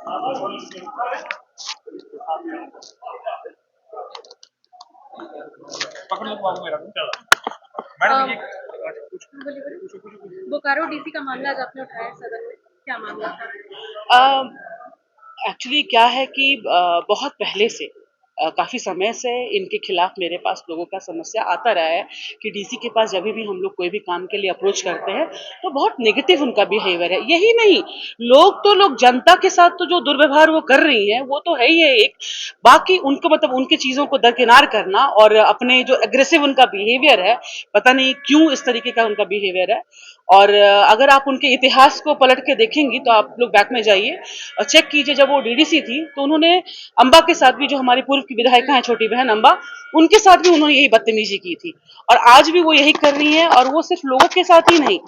पकड़ लो बाबू मेरा मैडम ये बोकारो डीसी का मामला आज आपने उठाया सदन में, क्या मामला था? एक्चुअली क्या है कि बहुत पहले से काफ़ी समय से इनके खिलाफ मेरे पास लोगों का समस्या आता रहा है कि डीसी के पास जब भी हम लोग कोई भी काम के लिए अप्रोच करते हैं तो बहुत नेगेटिव उनका बिहेवियर है। यही नहीं, लोग जनता के साथ तो जो दुर्व्यवहार वो कर रही हैं वो तो है ही है एक, बाकी उनको मतलब उनकी चीज़ों को दरकिनार करना और अपने जो एग्रेसिव उनका बिहेवियर है, पता नहीं क्यों इस तरीके का उनका बिहेवियर है। और अगर आप उनके इतिहास को पलट के देखेंगी तो आप लोग बैक में जाइए और चेक कीजिए, जब वो डीडीसी थी तो उन्होंने अम्बा के साथ भी, जो हमारी पूर्व की विधायिका है छोटी बहन अम्बा, उनके साथ भी उन्होंने यही बदतमीजी की थी और आज भी वो यही कर रही हैं। और वो सिर्फ लोगों के साथ ही नहीं,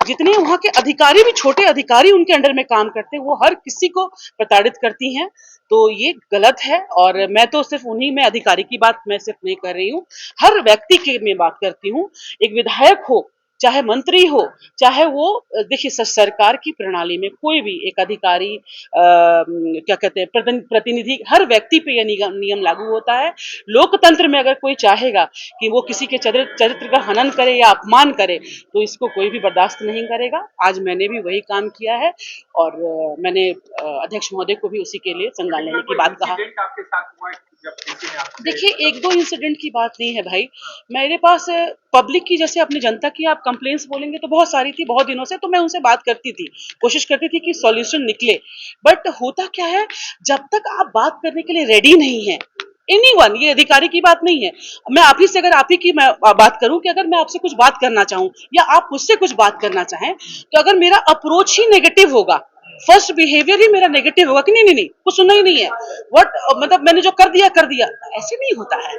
जितने वहाँ के अधिकारी भी, छोटे अधिकारी उनके अंडर में काम करते हैं, वो हर किसी को प्रताड़ित करती हैं। तो ये गलत है और मैं तो सिर्फ उन्हीं में अधिकारी की बात मैं सिर्फ नहीं कर रही हूँ, हर व्यक्ति की मैं बात करती हूँ। एक विधायक हो, चाहे मंत्री हो, चाहे वो, देखिए सरकार की प्रणाली में कोई भी एक अधिकारी, क्या कहते हैं, प्रतिनिधि, हर व्यक्ति पे यह नियम लागू होता है। लोकतंत्र में अगर कोई चाहेगा कि वो किसी के चरित्र का हनन करे या अपमान करे तो इसको कोई भी बर्दाश्त नहीं करेगा। आज मैंने भी वही काम किया है और मैंने अध्यक्ष महोदय को भी उसी के लिए संज्ञान लेने की बात कहा। आपके साथ हुआ देखिए, एक दो इंसिडेंट की बात नहीं है भाई, मेरे पास पब्लिक की, जैसे अपनी जनता की आप कंप्लेंट्स बोलेंगे तो बहुत सारी थी बहुत दिनों से, तो मैं उनसे बात करती थी, कोशिश करती थी कि सॉल्यूशन निकले। बट होता क्या है, जब तक आप बात करने के लिए रेडी नहीं है, एनीवन, ये अधिकारी की बात नहीं है, मैं आप ही से, अगर आप ही की मैं बात करूं कि अगर मैं आपसे कुछ बात करना चाहूं या आप मुझसे कुछ बात करना चाहें, तो अगर मेरा अप्रोच ही नेगेटिव होगा, फर्स्ट बिहेवियर ही मेरा नेगेटिव होगा कि नहीं नहीं नहीं कुछ सुनना ही नहीं है, व्हाट, मतलब मैंने जो कर दिया, ऐसे नहीं होता है।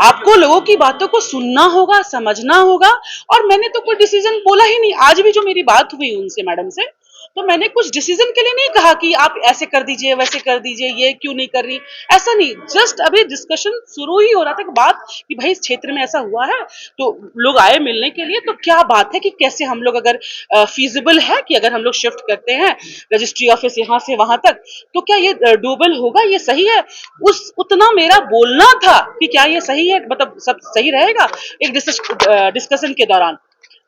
आपको लोगों की बातों को सुनना होगा, समझना होगा। और मैंने तो कोई डिसीजन बोला ही नहीं, आज भी जो मेरी बात हुई उनसे, मैडम से, तो मैंने कुछ डिसीजन के लिए नहीं कहा कि आप ऐसे कर दीजिए वैसे कर दीजिए, ये क्यों नहीं कर रही, ऐसा नहीं, जस्ट अभी डिस्कशन शुरू ही हो रहा था कि बात, कि भाई इस क्षेत्र में ऐसा हुआ है तो लोग आए मिलने के लिए, तो क्या बात है कि कैसे हम लोग, अगर फीजिबल है कि अगर हम लोग शिफ्ट करते हैं रजिस्ट्री ऑफिस यहाँ से वहां तक, तो क्या ये डूबल होगा, ये सही है, उस उतना मेरा बोलना था कि क्या ये सही है, मतलब सब सही रहेगा एक डिस्कशन के दौरान,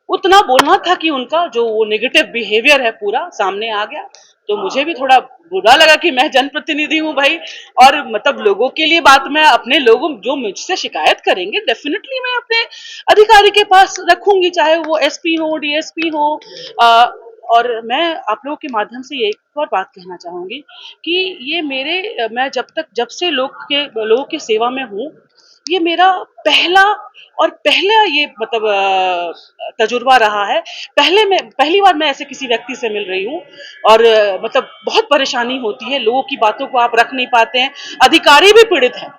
उतना बोलना था कि उनका जो वो नेगेटिव बिहेवियर है पूरा सामने आ गया। तो मुझे भी थोड़ा बुरा लगा कि मैं जनप्रतिनिधि हूँ भाई, और मतलब लोगों के लिए बात, मैं अपने लोगों जो मुझसे शिकायत करेंगे डेफिनेटली मैं अपने अधिकारी के पास रखूंगी, चाहे वो एसपी हो, डीएसपी हो। और मैं आप लोगों के माध्यम से ये एक और बात कहना चाहूंगी कि ये मेरे, मैं जब से लोगों की सेवा में हूँ, ये मेरा पहला ये मतलब तजुर्बा रहा है। पहली बार मैं ऐसे किसी व्यक्ति से मिल रही हूँ और मतलब बहुत परेशानी होती है, लोगों की बातों को आप रख नहीं पाते हैं, अधिकारी भी पीड़ित हैं,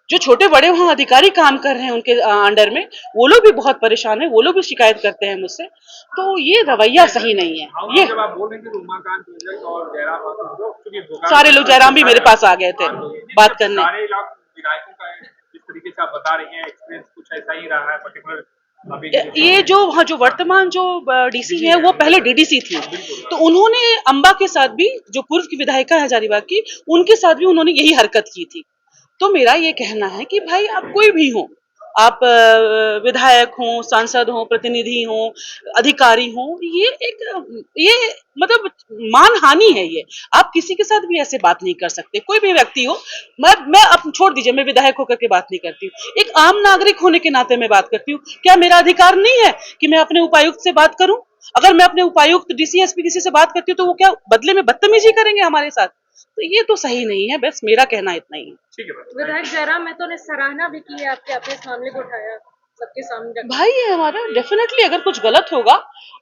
जो छोटे बड़े वहाँ अधिकारी काम कर रहे हैं उनके अंडर में, वो लोग भी बहुत परेशान है, वो लोग भी शिकायत करते हैं मुझसे, तो ये रवैया सही नहीं है। ये जब आप बोल रहे थे उमाकांत और जयराम, सारे लोग, जयराम भी मेरे पास आ गए थे बात करने। सारे विधायकों का जिस तरीके से आप बता रही हैं एक्सपीरियंस कुछ ऐसा ही रहा है पर्टिकुलर। ये जो वर्तमान जो डीसी है वो पहले डीडीसी थी, तो उन्होंने अम्बा के साथ भी, जो पूर्व की विधायिका है हजारीबाग की, उनके साथ भी उन्होंने यही हरकत की थी। तो मेरा ये कहना है कि भाई आप कोई भी हो, आप विधायक हो, सांसद हो, प्रतिनिधि हो, अधिकारी हो, ये मतलब मानहानि है ये, आप किसी के साथ भी ऐसे बात नहीं कर सकते, कोई भी व्यक्ति हो। मैं अब छोड़ दीजिए, मैं विधायक होकर के बात नहीं करती हूँ, एक आम नागरिक होने के नाते मैं बात करती हूँ। क्या मेरा अधिकार नहीं है कि मैं अपने उपायुक्त से बात करूं? अगर मैं अपने उपायुक्त, डीसी, एसपी किसी से बात करती हूँ तो वो क्या बदले में बदतमीजी करेंगे हमारे साथ? तो ये तो सही नहीं है, बस मेरा कहना इतना ही है। ठीक है। विधायक जयराम महतो ने सराहना भी की है आपके, आपने इस मामले को उठाया सबके सामने भाई, ये हमारा डेफिनेटली, अगर कुछ गलत होगा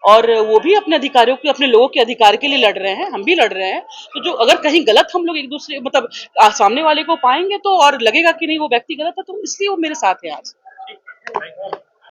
और वो भी अपने अधिकारियों के, अपने लोगों के अधिकार के लिए लड़ रहे हैं, हम भी लड़ रहे हैं, तो जो अगर कहीं गलत हम लोग एक दूसरे मतलब सामने वाले को पाएंगे तो और लगेगा कि नहीं वो व्यक्ति गलत है, तो इसलिए वो मेरे साथ है आज।